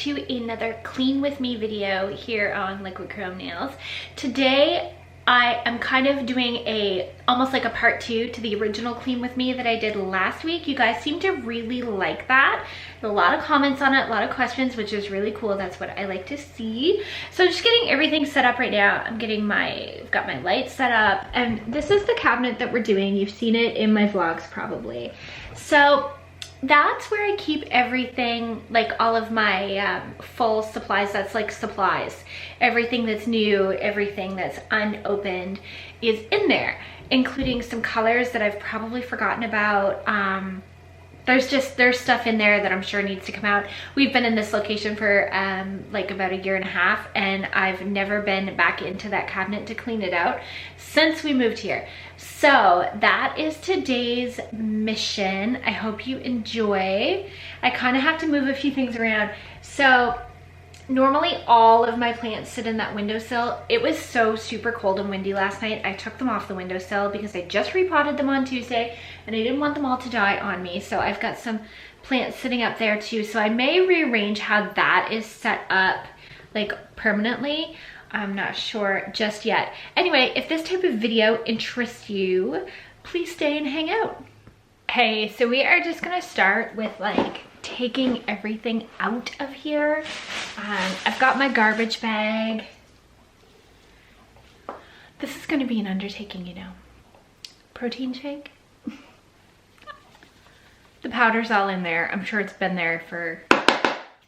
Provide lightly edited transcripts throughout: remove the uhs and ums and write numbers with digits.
to another clean with me video here on Liquid Chrome Nails. Today I am kind of doing almost like a part 2 to the original clean with me that I did last week. You guys seem to really like that. A lot of comments on it, a lot of questions, which is really cool. That's what I like to see. So just getting everything set up right now. I've got my lights set up, and this is the cabinet that we're doing. You've seen it in my vlogs probably. So that's where I keep everything, like all of my full supplies. That's like supplies. Everything that's new, everything that's unopened is in there, including some colors that I've probably forgotten about. There's stuff in there that I'm sure needs to come out. We've been in this location for like about 1.5 years, and I've never been back into that cabinet to clean it out since we moved here. So that is today's mission. I hope you enjoy. I kind of have to move a few things around. So normally all of my plants sit in that windowsill. It was so super cold and windy last night. I took them off the windowsill because I just repotted them on Tuesday and I didn't want them all to die on me. So I've got some plants sitting up there too. So I may rearrange how that is set up like permanently. I'm not sure just yet. Anyway, if this type of video interests you, please stay and hang out. Okay, so we are just gonna start with like taking everything out of here. I've got my garbage bag. This is gonna be an undertaking, you know. Protein shake. The powder's all in there. I'm sure it's been there for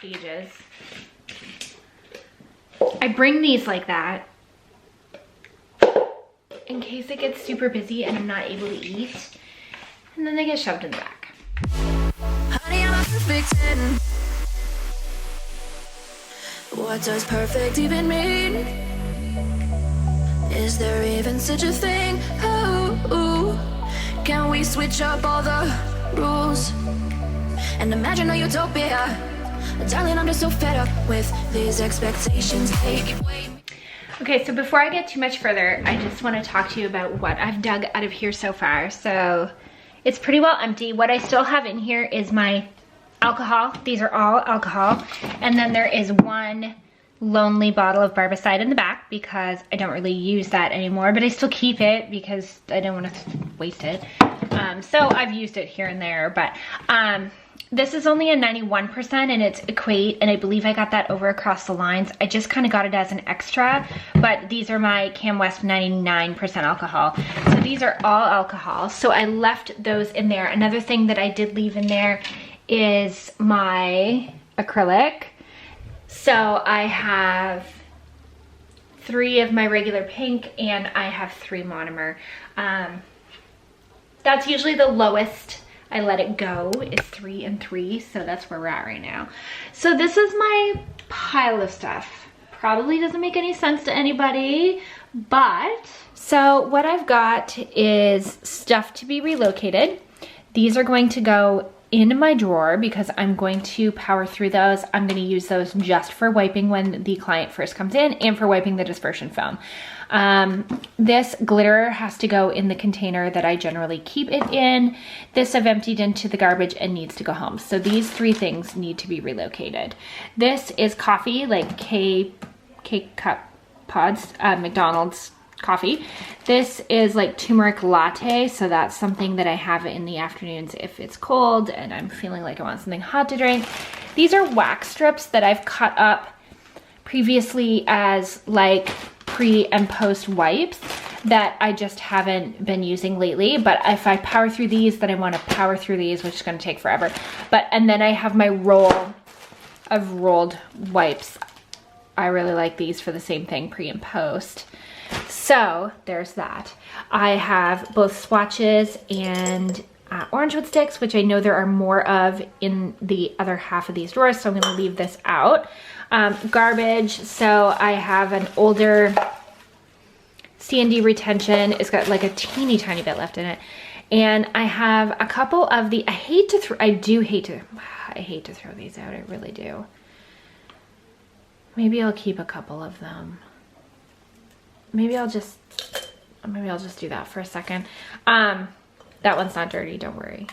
ages. I bring these like that in case it gets super busy and I'm not able to eat, and then they get shoved in the back. Honey, I'm a perfect 10. What does perfect even mean? Is there even such a thing? Oh, can we switch up all the rules and imagine a utopia? Darling, I'm just so fed up with these expectations. Okay, so before I get too much further, I just want to talk to you about what I've dug out of here so far. So it's pretty well empty. What I still have in here is my alcohol. These are all alcohol. And then there is one lonely bottle of barbicide in the back because I don't really use that anymore, but I still keep it because I don't want to waste it. So I've used it here and there, but this is only a 91% and it's Equate, and I believe I got that over across the lines. I just kind of got it as an extra, but these are my CanWest 99% alcohol. So these are all alcohol. So I left those in there. Another thing that I did leave in there is my acrylic. So I have 3 of my regular pink and I have 3 monomer. That's usually the lowest I let it go, is 3 and 3, so that's where we're at right now. So this is my pile of stuff. Probably doesn't make any sense to anybody, but so what I've got is stuff to be relocated. These are going to go in my drawer because I'm going to power through those. I'm going to use those just for wiping when the client first comes in and for wiping the dispersion foam. This glitter has to go in the container that I generally keep it in. This I've emptied into the garbage and needs to go home. So these 3 things need to be relocated. This is coffee, like K-cup pods, McDonald's coffee. This is like turmeric latte, so that's something that I have in the afternoons if it's cold and I'm feeling like I want something hot to drink. These are wax strips that I've cut up previously as like pre and post wipes that I just haven't been using lately, but if I power through these, then I want to power through these, which is going to take forever. And then I have my roll of rolled wipes. I really like these for the same thing, pre and post. So there's that. I have both swatches and orange wood sticks, which I know there are more of in the other half of these drawers, so I'm going to leave this out. Garbage, so I have an older C&D retention. It's got like a teeny tiny bit left in it. And I have a couple of the, I hate to throw these out, I really do. Maybe I'll keep a couple of them. Maybe I'll just do that for a second. That one's not dirty, don't worry.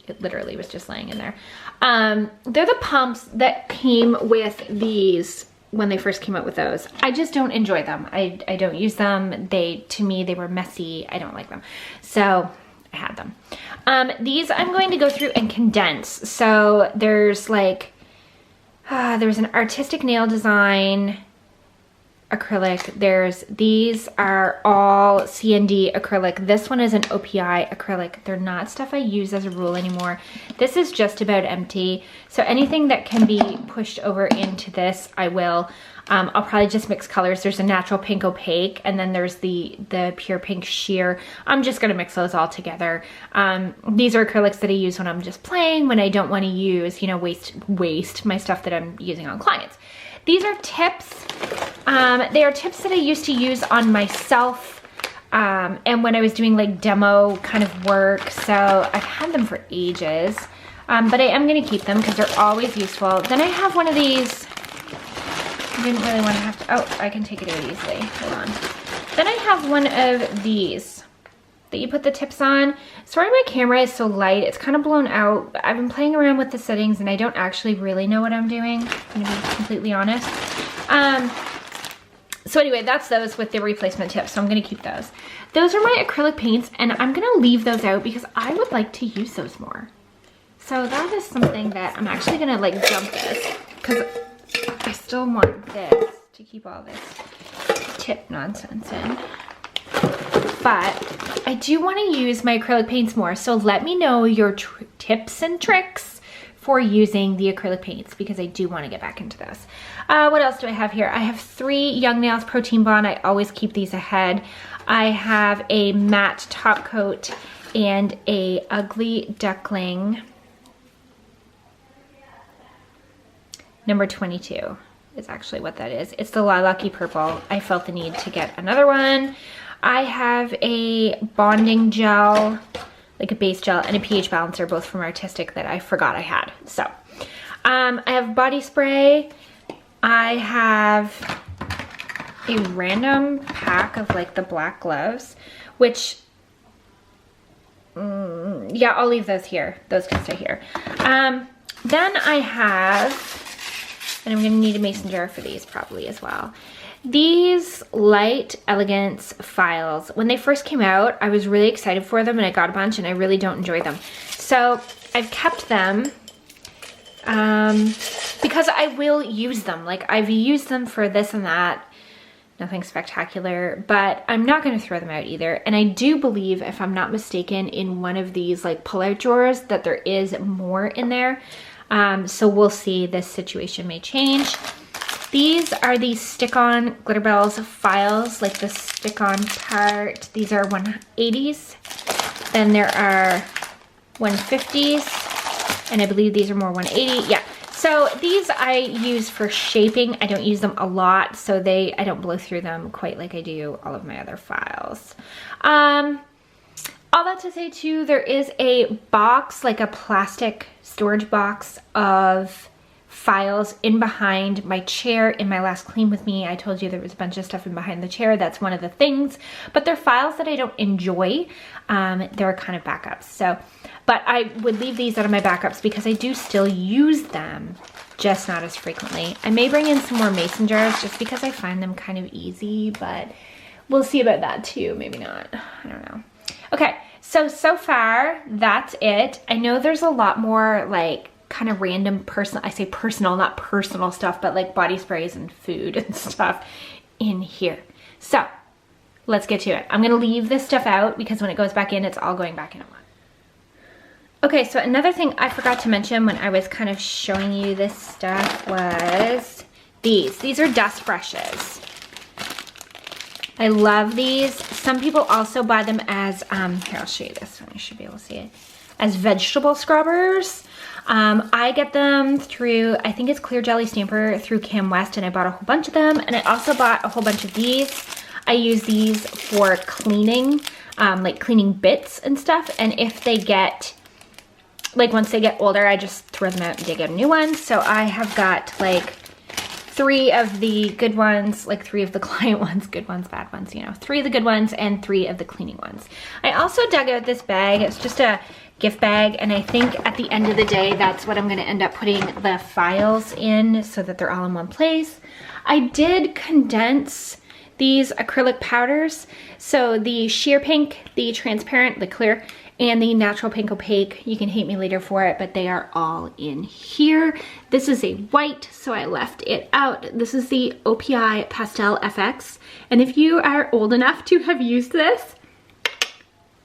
It literally was just laying in there. They're the pumps that came with these when they first came out with those. I just don't enjoy them. I don't use them. To me, they were messy. I don't like them. So I had them. These I'm going to go through and condense. So there's like, there's an artistic nail design acrylic. These are all C&D acrylic. This one is an OPI acrylic. They're not stuff I use as a rule anymore. This is just about empty. So anything that can be pushed over into this, I will. I'll probably just mix colors. There's a natural pink opaque, and then there's the pure pink sheer. I'm just gonna mix those all together. These are acrylics that I use when I'm just playing, when I don't want to use, you know, waste my stuff that I'm using on clients. These are tips. They are tips that I used to use on myself and when I was doing like demo kind of work. So I've had them for ages, but I am gonna keep them because they're always useful. Then I have one of these. I didn't really want to have to, oh, I can take it out easily. Hold on. Then I have one of these that you put the tips on. Sorry my camera is so light, it's kind of blown out. I've been playing around with the settings and I don't actually really know what I'm doing, I'm gonna be completely honest. So anyway, that's those with the replacement tips, so I'm gonna keep those. Those are my acrylic paints, and I'm gonna leave those out because I would like to use those more. So that is something that I'm actually gonna like dump this, because I still want this to keep all this tip nonsense in. But I do want to use my acrylic paints more, so let me know your tips and tricks for using the acrylic paints, because I do want to get back into this. What else do I have here? I have 3 Young Nails Protein Bond. I always keep these ahead. I have a matte top coat and a ugly Duckling. Number 22 is actually what that is. It's the lilac-y purple. I felt the need to get another one. I have a bonding gel, like a base gel, and a pH balancer, both from Artistic, that I forgot I had. So I have body spray. I have a random pack of like the black gloves, which, yeah, I'll leave those here. Those can stay here. Then I have, and I'm gonna need a mason jar for these probably as well, these Light Elegance files. When they first came out, I was really excited for them and I got a bunch, and I really don't enjoy them. So I've kept them because I will use them. Like, I've used them for this and that. Nothing spectacular, but I'm not going to throw them out either. And I do believe, if I'm not mistaken, in one of these like pull-out drawers that there is more in there. So we'll see. This situation may change. These are the stick-on Glitterbels files, like the stick-on part. These are 180s. Then there are 150s, and I believe these are more 180. Yeah. So these I use for shaping. I don't use them a lot, so I don't blow through them quite like I do all of my other files. All that to say too, there is a box, like a plastic storage box of files in behind my chair. In my last clean with me, I told you there was a bunch of stuff in behind the chair. That's one of the things, but they're files that I don't enjoy. They're kind of backups. So, but I would leave these out of my backups because I do still use them, just not as frequently. I may bring in some more mason jars just because I find them kind of easy, but we'll see about that too. Maybe not, I don't know. Okay, so far that's it. I know there's a lot more like kind of random personal, I say personal, not personal stuff, but like body sprays and food and stuff in here. So let's get to it. I'm gonna leave this stuff out because when it goes back in, it's all going back in at once. Okay, so another thing I forgot to mention when I was kind of showing you this stuff was these. These are dust brushes. I love these. Some people also buy them as, here, I'll show you this one. You should be able to see it. As vegetable scrubbers. I get them through, I think it's Clear Jelly Stamper through CanWest, and I bought a whole bunch of them. And I also bought a whole bunch of these. I use these for cleaning, like cleaning bits and stuff. And if they get, like once they get older, I just throw them out and dig out new ones. So I have got like 3 of the good ones, like 3 of the client ones, good ones, bad ones, you know, 3 of the good ones and 3 of the cleaning ones. I also dug out this bag. It's just a gift bag, and I think at the end of the day, that's what I'm gonna end up putting the files in so that they're all in one place. I did condense these acrylic powders. So the sheer pink, the transparent, the clear, and the natural pink opaque. You can hate me later for it, but they are all in here. This is a white, so I left it out. This is the OPI Pastel FX. And if you are old enough to have used this,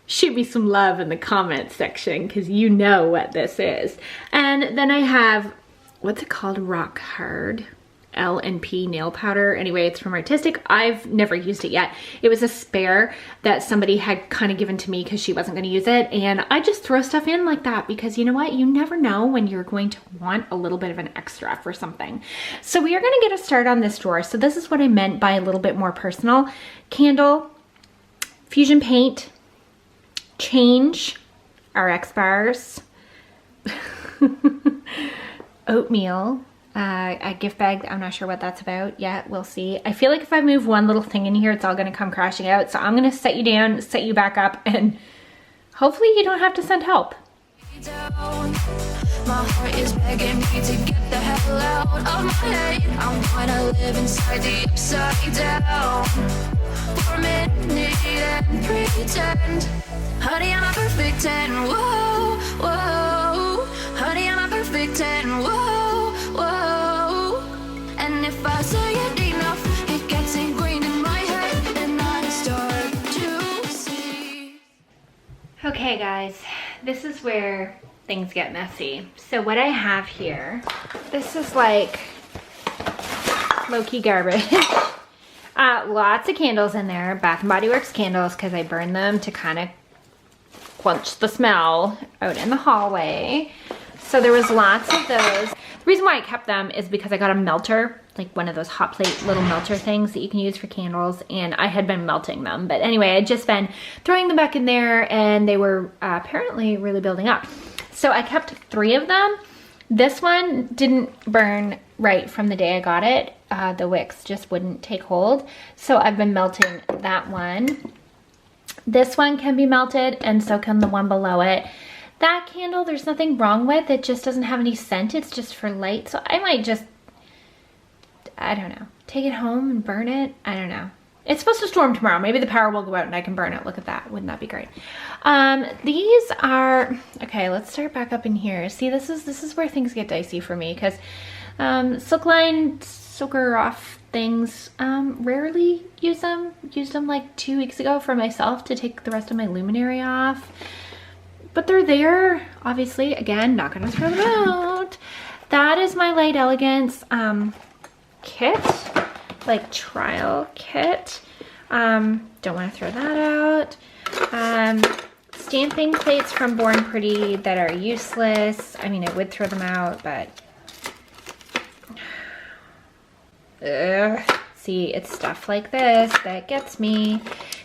shoot me some love in the comments section, because you know what this is. And then I have, what's it called? Rock Hard L&P nail powder. Anyway, it's from Artistic. I've never used it yet. It was a spare that somebody had kind of given to me because she wasn't going to use it, and I just throw stuff in like that because you know what? You never know when you're going to want a little bit of an extra for something. So we are going to get a start on this drawer. So this is what I meant by a little bit more personal. Candle, Fusion Paint, Change, RX bars, oatmeal, a gift bag. I'm not sure what that's about yet. We'll see. I feel like if I move one little thing in here, it's all going to come crashing out. So I'm going to set you down, set you back up, and hopefully you don't have to send help. My heart is begging me to get the hell out of my head. I'm gonna live inside the upside down for a minute and pretend. Honey, I'm a perfect 10. Whoa, whoa. Honey, I'm a perfect 10. Whoa, whoa. And if I say it enough, it gets ingrained in my head, and I start to see. Okay, guys, this is where things get messy. So what I have here, this is like low-key garbage. Lots of candles in there, Bath & Body Works candles, because I burned them to kind of quench the smell out in the hallway. So there was lots of those. The reason why I kept them is because I got a melter, like one of those hot plate little melter things that you can use for candles, and I had been melting them. But anyway, I'd just been throwing them back in there, and they were apparently really building up. So I kept 3 of them. This one didn't burn right from the day I got it. The wicks just wouldn't take hold. So I've been melting that one. This one can be melted, and so can the one below it. That candle, there's nothing wrong with. It just doesn't have any scent. It's just for light. So I might just, I don't know, take it home and burn it. I don't know. It's supposed to storm tomorrow. Maybe the power will go out and I can burn it. Look at that. Wouldn't that be great? These are, okay, let's start back up in here. See, this is where things get dicey for me, because silk line soaker off things, rarely use them. Used them like 2 weeks ago for myself to take the rest of my luminary off. But they're there, obviously. Again, not gonna throw them out. That is my Light Elegance kit. Like trial kit. Don't want to throw that out. Stamping plates from Born Pretty that are useless. I mean, I would throw them out, but see, it's stuff like this that gets me.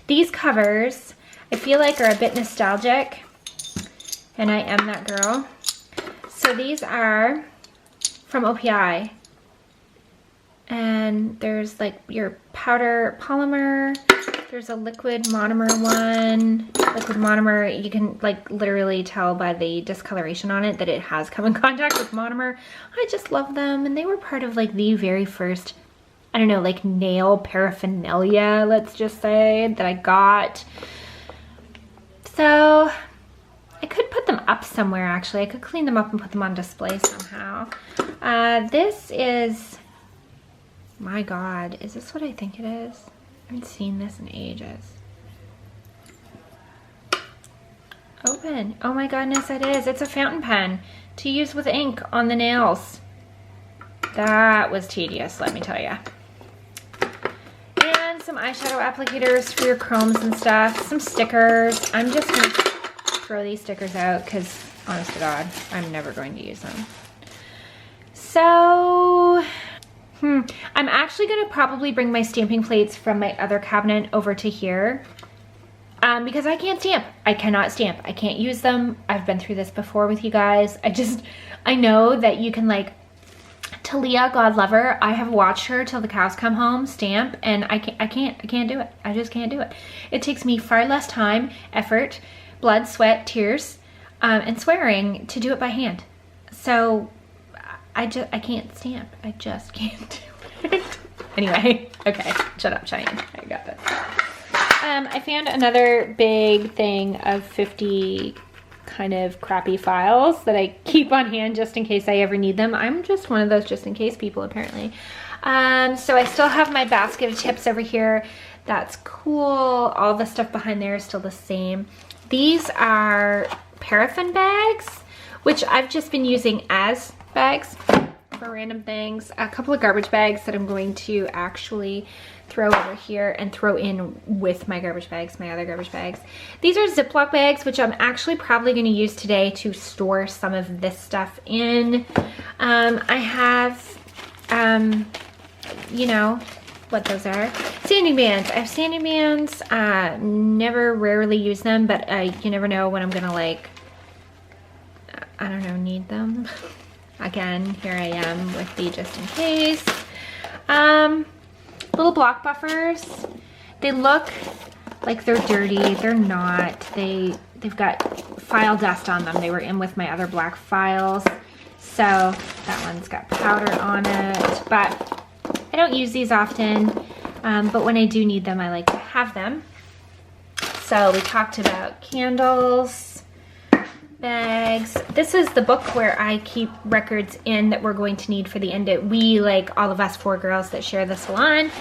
These covers I feel like are a bit nostalgic, and I am that girl. So these are from OPI. And there's like your powder polymer. There's a liquid monomer one. Liquid monomer, you can like literally tell by the discoloration on it that it has come in contact with monomer. I just love them, and they were part of like the very first, I don't know, like nail paraphernalia, let's just say, that I got. So I could put them up somewhere actually. I could clean them up and put them on display somehow. This is, my God, is this what I think it is? I haven't seen this in ages. Open. Oh my goodness, it is. It's a fountain pen to use with ink on the nails. That was tedious, let me tell you. And some eyeshadow applicators for your chromes and stuff. Some stickers. I'm just going to throw these stickers out because, honest to God, I'm never going to use them. So I'm actually going to probably bring my stamping plates from my other cabinet over to here because I can't stamp. I cannot stamp. I can't use them. I've been through this before with you guys. I know that you can, like, Talia, God love her, I have watched her till the cows come home stamp, and I can't do it. I just can't do it. It takes me far less time, effort, blood, sweat, tears. and swearing to do it by hand. So I can't stamp. I just can't do it. Anyway, okay, shut up, Cheyenne. I got this. I found another big thing of 50 kind of crappy files that I keep on hand just in case I ever need them. I'm just one of those just in case people, apparently. So I still have my basket of tips over here. That's cool. All the stuff behind there is still the same. These are paraffin bags, which I've just been using as bags for random things. A couple of garbage bags that I'm going to actually throw over here and throw in with my garbage bags, my other garbage bags. These are Ziploc bags, which I'm actually probably going to use today to store some of this stuff in. I have, you know what those are. Sanding bands. I have sanding bands. Rarely use them, but you never know when I'm gonna, like, I don't know, need them. Again, here I am with the just in case. Little block buffers. They look like they're dirty. They're not. They've got file dust on them. They were in with my other black files. So that one's got powder on it. But I don't use these often. But when I do need them, I like to have them. So we talked about candles, bags. This is the book where I keep records in that we're going to need for the end of, we, like all of us 4 girls that share the salon,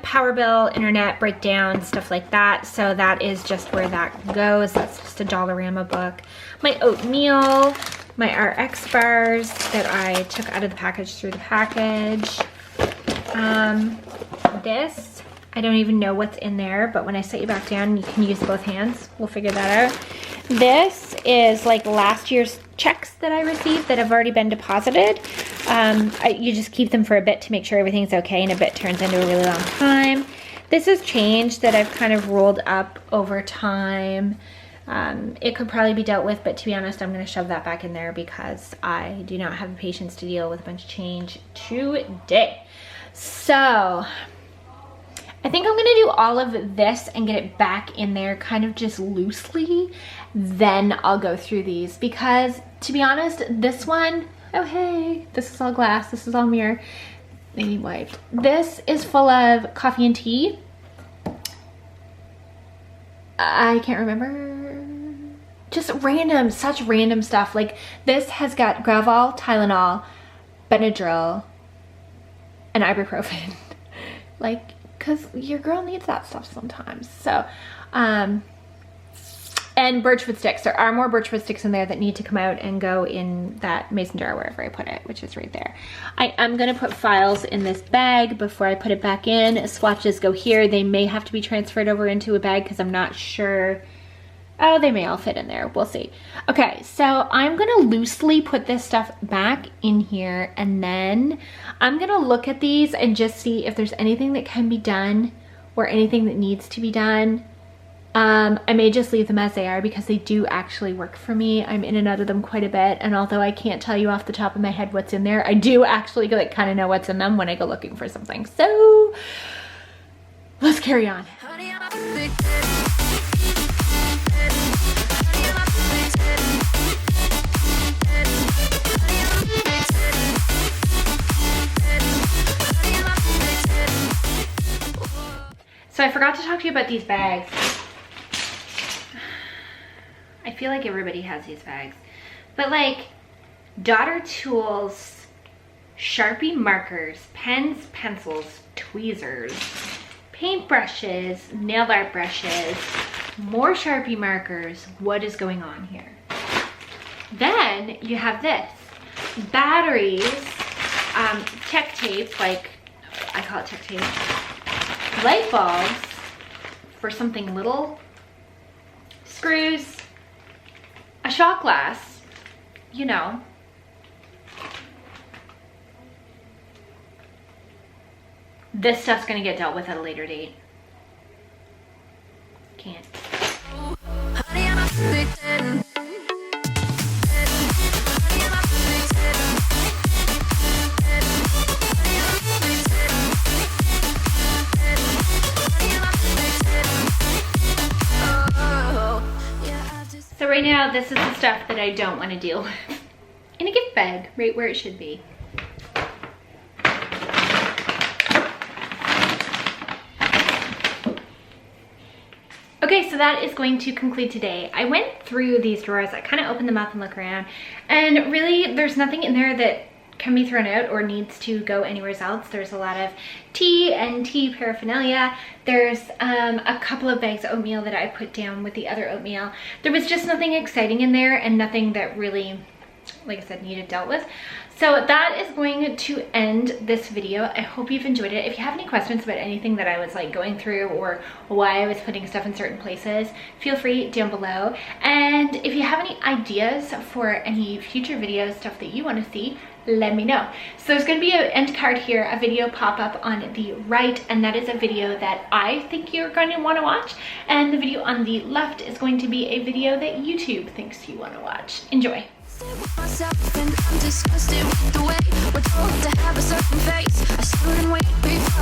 power bill, internet breakdown, stuff like that. So that is just where that goes. That's just a Dollarama book. My oatmeal, my RX bars that I took out of the package through the package. This, I don't even know what's in there, but when I set you back down, you can use both hands. We'll figure that out. This is like last year's checks that I received that have already been deposited. You just keep them for a bit to make sure everything's okay, and a bit turns into a really long time. This is change that I've kind of rolled up over time. It could probably be dealt with, but to be honest, I'm going to shove that back in there because I do not have the patience to deal with a bunch of change today. So I think I'm going to do all of this and get it back in there kind of just loosely. Then I'll go through these because, to be honest, this one, oh hey, this is all glass, this is all mirror. They need wiped. This is full of coffee and tea. I can't remember. Just random, such random stuff. Like this has got Gravol, Tylenol, Benadryl, and ibuprofen. Like, because your girl needs that stuff sometimes. So, and birchwood sticks. There are more birchwood sticks in there that need to come out and go in that mason jar wherever I put it, which is right there. I am going to put files in this bag before I put it back in. Swatches go here. They may have to be transferred over into a bag because I'm not sure. Oh, they may all fit in there. We'll see. Okay, so I'm going to loosely put this stuff back in here, and then I'm going to look at these and just see if there's anything that can be done or anything that needs to be done. I may just leave them as they are because they do actually work for me. I'm in and out of them quite a bit, and although I can't tell you off the top of my head what's in there, I do actually like kind of know what's in them when I go looking for something. So let's carry on. So I forgot to talk to you about these bags. I feel like everybody has these bags. But like daughter tools, Sharpie markers, pens, pencils, tweezers, paintbrushes, nail art brushes, more Sharpie markers. What is going on here? Then you have this. Batteries, tech tape, like I call it tech tape. Light bulbs for something little, screws, a shot glass, you know. This stuff's gonna get dealt with at a later date. Can't. right now, this is the stuff that I don't want to deal with. In a gift bag, right where it should be. Okay, so that is going to conclude today. I went through these drawers, I kind of opened them up and look around, and really there's nothing in there that can be thrown out or needs to go anywhere else. There's a lot of tea and tea paraphernalia. There's a couple of bags of oatmeal that I put down with the other oatmeal. There was just nothing exciting in there and nothing that really, like I said, needed dealt with. So that is going to end this video. I hope you've enjoyed it. If you have any questions about anything that I was like going through or why I was putting stuff in certain places, feel free down below. And if you have any ideas for any future videos, stuff that you want to see, let me know. So there's going to be an end card here, a video pop up on the right, and that is a video that I think you're going to want to watch. And the video on the left is going to be a video that YouTube thinks you want to watch. Enjoy. Myself and I'm disgusted with the way we're told to have a certain face. I stood and wait before